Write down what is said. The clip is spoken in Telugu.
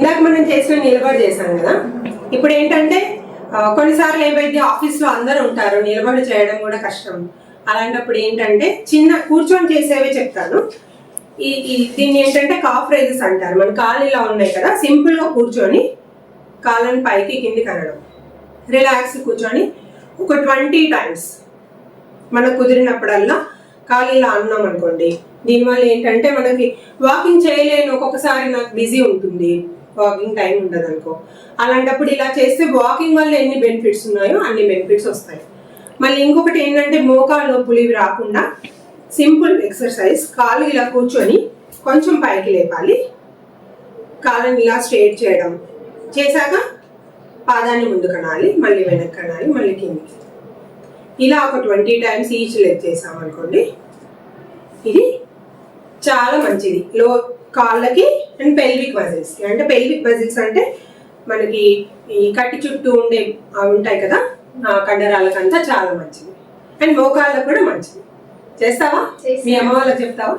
ఇందాక మనం చేసిన నిలబడి చేసాం కదా. ఇప్పుడు ఏంటంటే కొన్నిసార్లు ఏమైంది, ఆఫీస్లో అందరూ ఉంటారు, నిలబడి చేయడం కూడా కష్టం. అలాంటప్పుడు ఏంటంటే చిన్న కూర్చొని చేసేవే చెప్తాను. దీన్ని ఏంటంటే కాఫ్ రైజెస్ అంటారు. మన కాళ్ళు ఇలా ఉన్నాయి కదా, సింపుల్గా కూర్చొని కాళ్ళని పైకి కింది కనడం, రిలాక్స్ కూర్చొని ఒక 20 times మనకు కుదిరినప్పుడల్లా కాళ్ళు ఇలా అన్నాం అనుకోండి. దీనివల్ల ఏంటంటే మనకి వాకింగ్ చేయలేను, ఒక్కొక్కసారి నాకు బిజీ ఉంటుంది, వాకింగ్ టైం ఉండదు అనుకో. అలాంటప్పుడు ఇలా చేస్తే వాకింగ్ వల్ల ఎన్ని బెనిఫిట్స్ ఉన్నాయో అన్ని బెనిఫిట్స్ వస్తాయి. మళ్ళీ ఇంకొకటి ఏంటంటే మోకాళ్ళ నొప్పులు ఇవి రాకుండా సింపుల్ ఎక్సర్సైజ్. కాళ్ళు ఇలా కూర్చొని కొంచెం పైకి లేపాలి, కాళ్ళని ఇలా స్ట్రైట్ చేయడం, చేశాక పాదాన్ని ముందు కనాలి, మళ్ళీ వెనక్కి కనాలి, మళ్ళీ కిందికి. ఇలా ఒక 20 times ఈచ్ లెగ్ చేసామనుకోండి, ఇది చాలా మంచిది కాళ్ళకి అండ్ పెల్విక్ మజిల్స్. అంటే పెల్విక్ మజిల్స్ అంటే మనకి ఈ కట్టి చుట్టూ ఉండే అవి ఉంటాయి కదా, కండరాలకంతా చాలా మంచిది. అండ్ మోకాళ్ళకు కూడా మంచిది. చేస్తావా? మీ అమ్మ వాళ్ళకి చెప్తావా?